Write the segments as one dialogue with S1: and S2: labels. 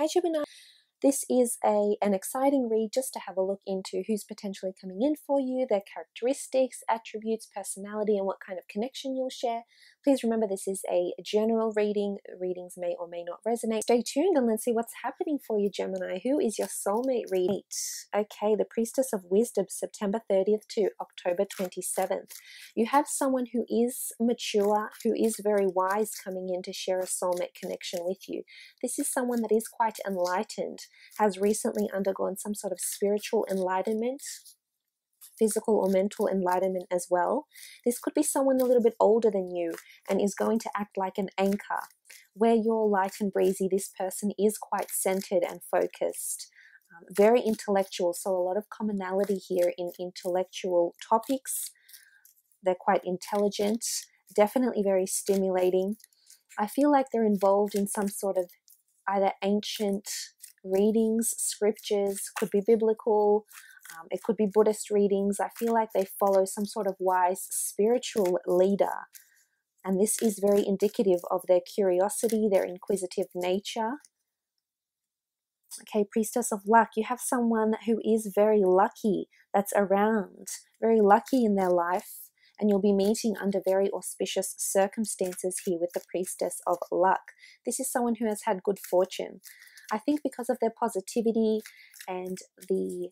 S1: Hi Gemini, this is an exciting read just to have a look into who's potentially coming in for you, their characteristics, attributes, personality, and what kind of connection you'll share. Please remember this is a general reading. Readings may or may not resonate. Stay tuned and let's see what's happening for you, Gemini. Who is your soulmate reading? Okay, the Priestess of Wisdom, September 30th to October 27th. You have someone who is mature, who is very wise coming in to share a soulmate connection with you. This is someone that is quite enlightened, has recently undergone some sort of spiritual enlightenment, physical or mental enlightenment as well. This could be someone a little bit older than you and is going to act like an anchor. Where you're light and breezy, this person is quite centered and focused. Very intellectual, so a lot of commonality here in intellectual topics. They're quite intelligent, definitely very stimulating. I feel like they're involved in some sort of either ancient readings, scriptures, could be biblical, it could be Buddhist readings. I feel like they follow some sort of wise spiritual leader, and this is very indicative of their curiosity, their inquisitive nature. Okay, Priestess of Luck, you have someone who is very lucky that's around, very lucky in their life, and you'll be meeting under very auspicious circumstances here with the Priestess of Luck. This is someone who has had good fortune. I think because of their positivity and the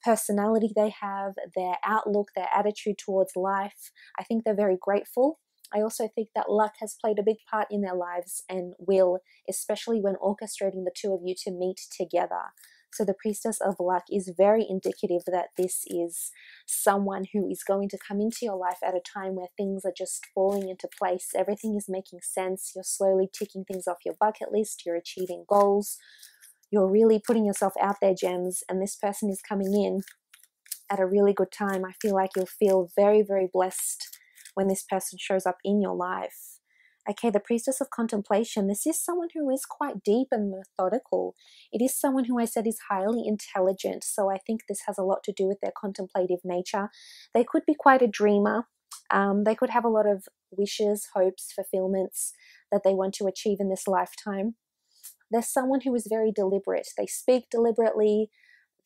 S1: personality they have, their outlook, their attitude towards life, I think they're very grateful. I also think that luck has played a big part in their lives and will, especially when orchestrating the two of you to meet together. So the Priestess of Luck is very indicative that this is someone who is going to come into your life at a time where things are just falling into place. Everything is making sense. You're slowly ticking things off your bucket list. You're achieving goals. You're really putting yourself out there, gems, and this person is coming in at a really good time. I feel like you'll feel very, very blessed when this person shows up in your life. Okay, the Priestess of Contemplation. This is someone who is quite deep and methodical. It is someone who I said is highly intelligent, so I think this has a lot to do with their contemplative nature. They could be quite a dreamer. They could have a lot of wishes, hopes, fulfillments that they want to achieve in this lifetime. There's someone who is very deliberate. They speak deliberately.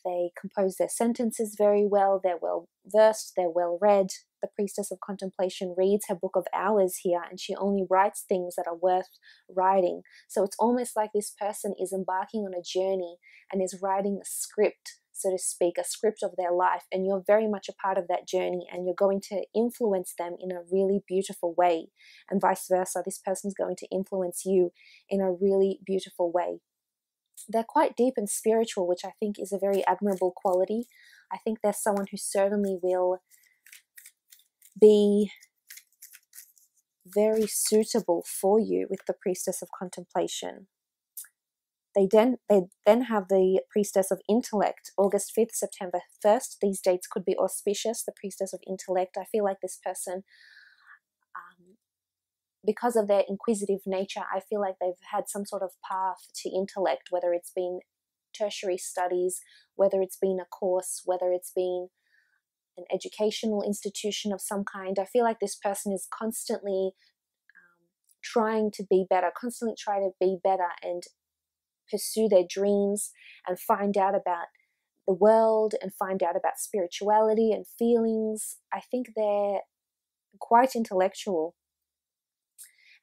S1: They compose their sentences very well. They're well versed. They're well read. The Priestess of Contemplation reads her book of hours here, and she only writes things that are worth writing. So it's almost like this person is embarking on a journey and is writing a script, so to speak, a script of their life. And you're very much a part of that journey, and you're going to influence them in a really beautiful way. And vice versa, this person is going to influence you in a really beautiful way. They're quite deep and spiritual, which I think is a very admirable quality. I think they're someone who certainly will be very suitable for you with the Priestess of Contemplation. They then have the Priestess of Intellect, August 5th, September 1st. These dates could be auspicious. The Priestess of Intellect, I feel like this person, because of their inquisitive nature, I feel like they've had some sort of path to intellect, whether it's been tertiary studies, whether it's been a course, whether it's been an educational institution of some kind. I feel like this person is constantly trying to be better, constantly trying to be better and pursue their dreams and find out about the world and find out about spirituality and feelings. I think they're quite intellectual.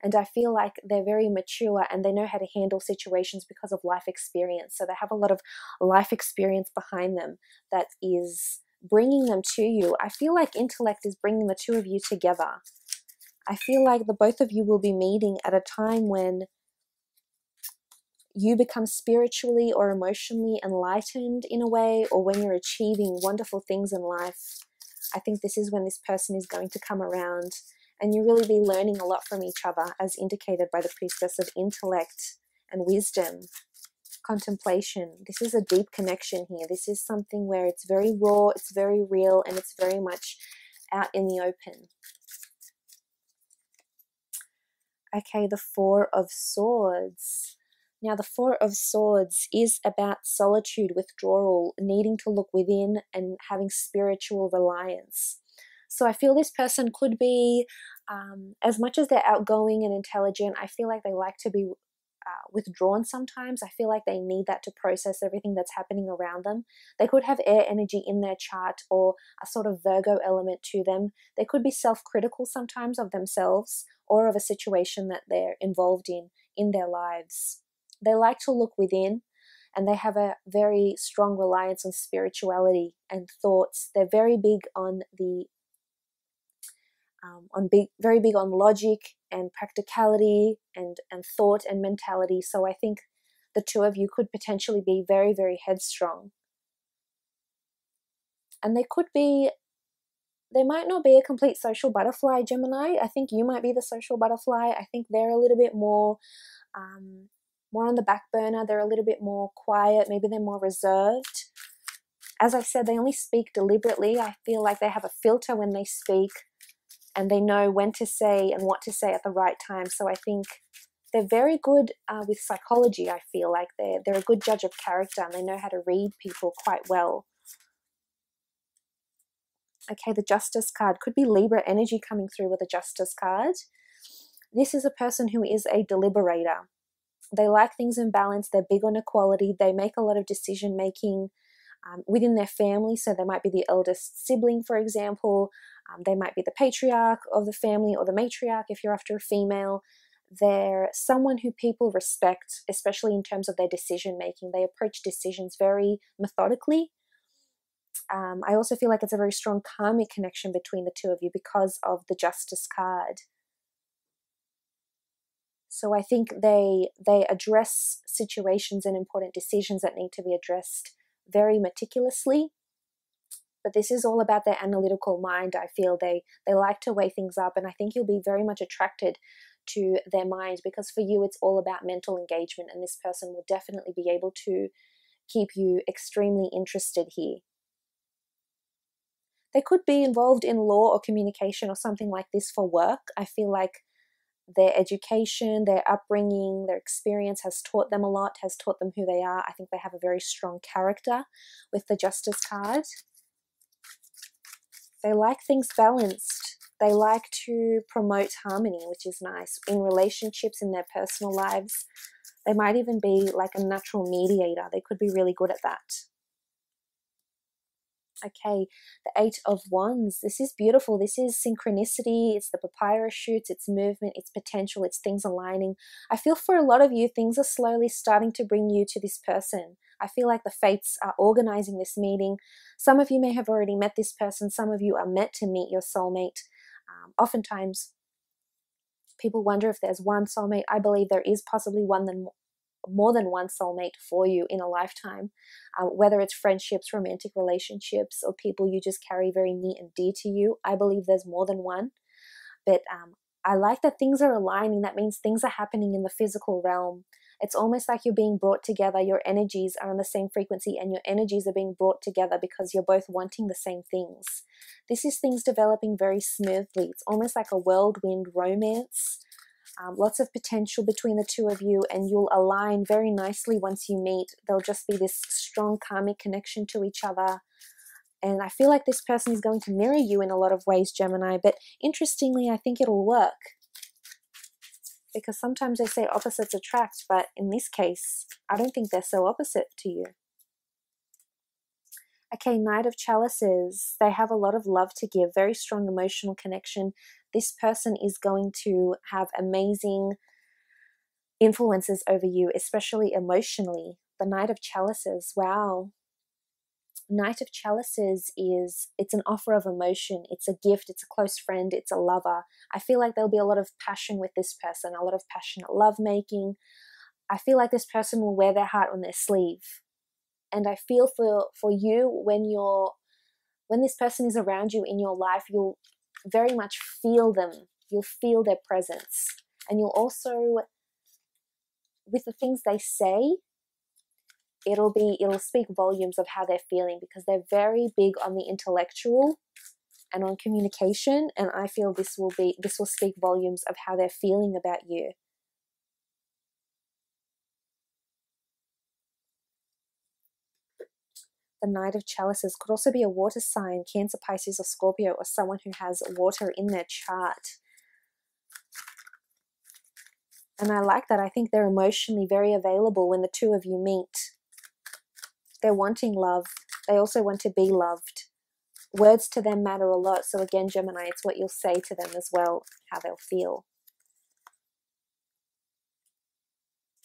S1: And I feel like they're very mature and they know how to handle situations because of life experience. So they have a lot of life experience behind them that is bringing them to you. I feel like intellect is bringing the two of you together. I feel like the both of you will be meeting at a time when you become spiritually or emotionally enlightened in a way, or when you're achieving wonderful things in life. I think this is when this person is going to come around, and you really be learning a lot from each other, as indicated by the Priestess of Intellect and Wisdom. Contemplation. This is a deep connection here. This is something where it's very raw, it's very real, and it's very much out in the open. Okay, the Four of Swords. Now, the Four of Swords is about solitude, withdrawal, needing to look within and having spiritual reliance. So I feel this person could be, as much as they're outgoing and intelligent, I feel like they like to be withdrawn sometimes. I feel like they need that to process everything that's happening around them. They could have air energy in their chart or a sort of Virgo element to them. They could be self-critical sometimes of themselves or of a situation that they're involved in their lives. They like to look within, and they have a very strong reliance on spirituality and thoughts. They're very big on very big on logic and practicality and thought and mentality. So I think the two of you could potentially be very, very headstrong. And they might not be a complete social butterfly, Gemini. I think you might be the social butterfly. I think they're a little bit more on the back burner. They're a little bit more quiet. Maybe they're more reserved. As I said, they only speak deliberately. I feel like they have a filter when they speak, and they know when to say and what to say at the right time. So I think they're very good with psychology. I feel like they're a good judge of character, and they know how to read people quite well. Okay, the Justice card. Could be Libra energy coming through with a Justice card. This is a person who is a deliberator. They like things in balance. They're big on equality. They make a lot of decision making within their family. So they might be the eldest sibling, for example. They might be the patriarch of the family or the matriarch if you're after a female. They're someone who people respect, especially in terms of their decision making. They approach decisions very methodically. I also feel like it's a very strong karmic connection between the two of you because of the Justice card. So I think they address situations and important decisions that need to be addressed very meticulously. But this is all about their analytical mind. I feel they like to weigh things up, and I think you'll be very much attracted to their mind, because for you it's all about mental engagement, and this person will definitely be able to keep you extremely interested here. They could be involved in law or communication or something like this for work. I feel like their education, their upbringing, their experience has taught them a lot, has taught them who they are. I think they have a very strong character with the Justice card. They like things balanced. They like to promote harmony, which is nice. In relationships, in their personal lives, they might even be like a natural mediator. They could be really good at that. Okay, the Eight of Wands. This is beautiful. This is synchronicity. It's the papyrus shoots. It's movement. It's potential. It's things aligning. I feel for a lot of you, things are slowly starting to bring you to this person. I feel like the fates are organizing this meeting. Some of you may have already met this person. Some of you are meant to meet your soulmate. Oftentimes, people wonder if there's one soulmate. I believe there is possibly more than one soulmate for you in a lifetime, whether it's friendships, romantic relationships, or people you just carry very near and dear to you. I believe there's more than one. But I like that things are aligning. That means things are happening in the physical realm. It's almost like you're being brought together. Your energies are on the same frequency, and your energies are being brought together because you're both wanting the same things. This is things developing very smoothly. It's almost like a whirlwind romance. Lots of potential between the two of you, and you'll align very nicely once you meet. There'll just be this strong karmic connection to each other. And I feel like this person is going to mirror you in a lot of ways, Gemini. But interestingly, I think it'll work. Because sometimes they say opposites attract, but in this case, I don't think they're so opposite to you. Okay, Knight of Chalices. They have a lot of love to give, very strong emotional connection. This person is going to have amazing influences over you, especially emotionally. The Knight of Chalices, wow. Knight of Chalices it's an offer of emotion. It's a gift. It's a close friend. It's a lover. I feel like there'll be a lot of passion with this person, a lot of passionate lovemaking. I feel like this person will wear their heart on their sleeve. And I feel for you, when this person is around you in your life, you'll very much feel them. You'll feel their presence. And you'll also, with the things they say, it'll speak volumes of how they're feeling, because they're very big on the intellectual and on communication. And I feel this will speak volumes of how they're feeling about you. The Knight of Chalices could also be a water sign, Cancer, Pisces, or Scorpio, or someone who has water in their chart. And I like that. I think they're emotionally very available when the two of you meet. They're wanting love. They also want to be loved. Words to them matter a lot. So again, Gemini, it's what you'll say to them as well, how they'll feel.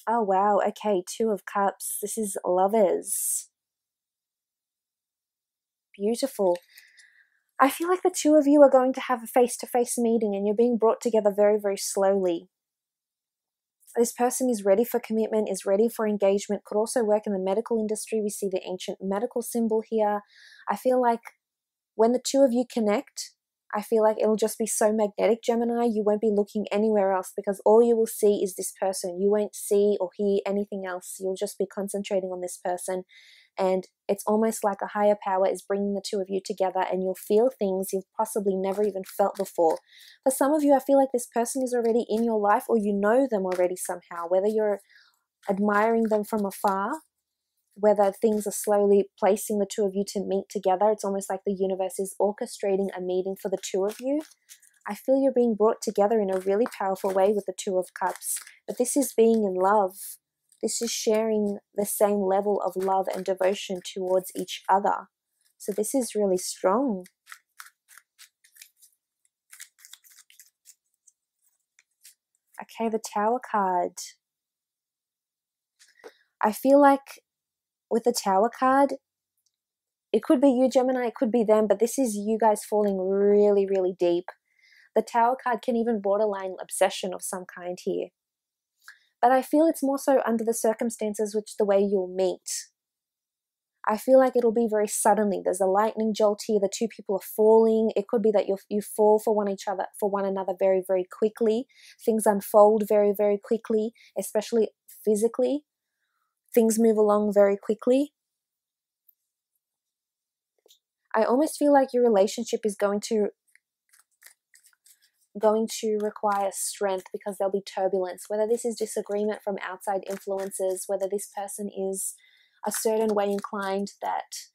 S1: Oh, wow. Okay, Two of Cups. This is Lovers. Beautiful. I feel like the two of you are going to have a face-to-face meeting and you're being brought together very, very slowly. This person is ready for commitment, is ready for engagement, could also work in the medical industry. We see the ancient medical symbol here. I feel like when the two of you connect, I feel like it'll just be so magnetic, Gemini. You won't be looking anywhere else because all you will see is this person. You won't see or hear anything else. You'll just be concentrating on this person. And it's almost like a higher power is bringing the two of you together and you'll feel things you've possibly never even felt before. For some of you, I feel like this person is already in your life or you know them already somehow, whether you're admiring them from afar, whether things are slowly placing the two of you to meet together. It's almost like the universe is orchestrating a meeting for the two of you. I feel you're being brought together in a really powerful way with the Two of Cups. But this is being in love. This is sharing the same level of love and devotion towards each other. So this is really strong. Okay, the Tower card. I feel like with the Tower card, it could be you, Gemini, it could be them, but this is you guys falling really, really deep. The Tower card can even borderline obsession of some kind here. But I feel it's more so under the circumstances, which the way you'll meet. I feel like it'll be very suddenly. There's a lightning jolt here. The two people are falling. It could be that you fall for one another very, very quickly. Things unfold very, very quickly, especially physically. Things move along very quickly. I almost feel like your relationship is going to require strength because there'll be turbulence, whether this is disagreement from outside influences, whether this person is a certain way inclined that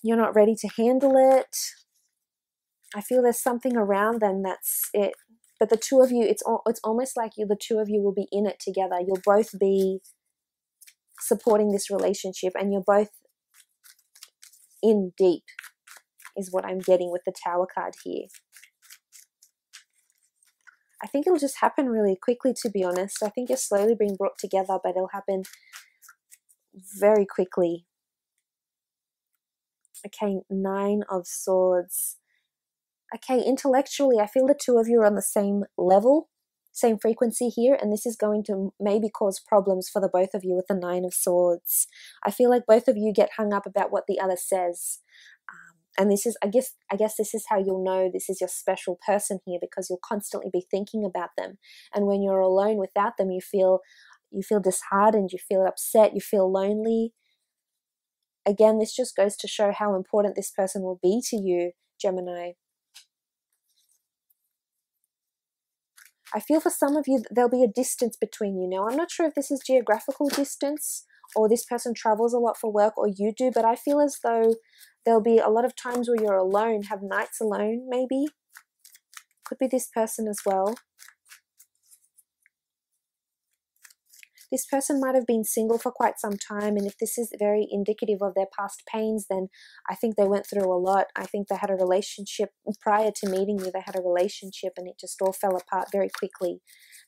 S1: you're not ready to handle it. I feel there's something around them that's it. But the two of you, it's almost like the two of you will be in it together. You'll both be supporting this relationship and you're both in deep is what I'm getting with the Tower card here. I think it'll just happen really quickly, to be honest. I think you're slowly being brought together, but it'll happen very quickly. Okay, Nine of Swords. Okay, intellectually, I feel the two of you are on the same level, same frequency here, and this is going to maybe cause problems for the both of you with the Nine of Swords. I feel like both of you get hung up about what the other says. And this is, I guess this is how you'll know this is your special person here, because you'll constantly be thinking about them. And when you're alone without them, you feel disheartened, you feel upset, you feel lonely. Again, this just goes to show how important this person will be to you, Gemini. I feel for some of you, there'll be a distance between you. Now, I'm not sure if this is geographical distance or this person travels a lot for work or you do, but I feel as though there'll be a lot of times where you're alone, have nights alone maybe. Could be this person as well. This person might have been single for quite some time, and if this is very indicative of their past pains, then I think they went through a lot. I think they had a relationship prior to meeting you. They had a relationship and it just all fell apart very quickly,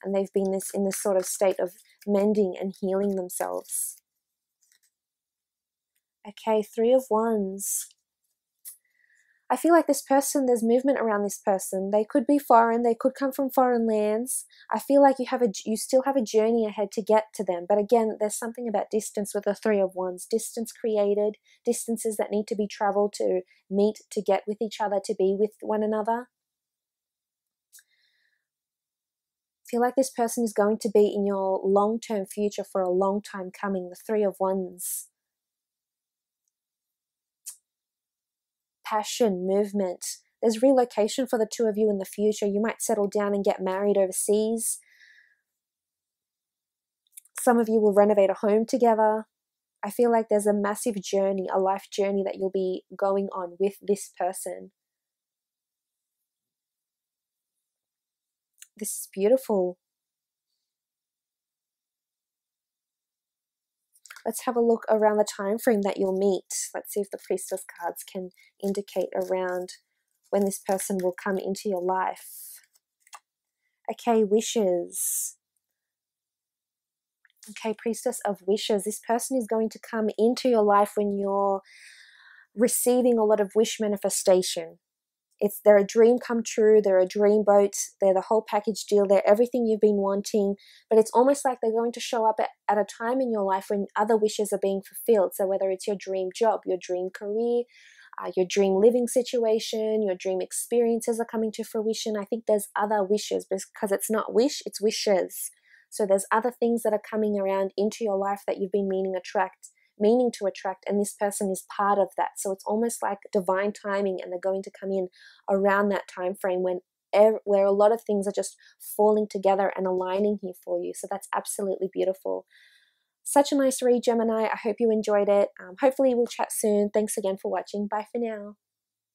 S1: and they've been in this sort of state of mending and healing themselves. Okay, Three of Wands. I feel like this person, there's movement around this person. They could be foreign, they could come from foreign lands. I feel like you still have a journey ahead to get to them. But again, there's something about distance with the Three of Wands. Distance created, distances that need to be traveled to meet, to get with each other, to be with one another. I feel like this person is going to be in your long-term future for a long time coming. The Three of Wands. Passion, movement. There's relocation for the two of you in the future. You might settle down and get married overseas. Some of you will renovate a home together. I feel like there's a massive journey, a life journey that you'll be going on with this person. This is beautiful. Let's have a look around the time frame that you'll meet. Let's see if the Priestess cards can indicate around when this person will come into your life. Okay, wishes. Okay, Priestess of Wishes. This person is going to come into your life when you're receiving a lot of wish manifestation. They're a dream come true, they're a dream boat, they're the whole package deal, they're everything you've been wanting, but it's almost like they're going to show up at a time in your life when other wishes are being fulfilled. So whether it's your dream job, your dream career, your dream living situation, your dream experiences are coming to fruition. I think there's other wishes, because it's not wish, it's wishes. So there's other things that are coming around into your life that you've been meaning to attract, and this person is part of that. So it's almost like divine timing, and they're going to come in around that time frame where a lot of things are just falling together and aligning here for you. So that's absolutely beautiful. Such a nice read, Gemini. I hope you enjoyed it. Hopefully we'll chat soon. Thanks again for watching. Bye for now.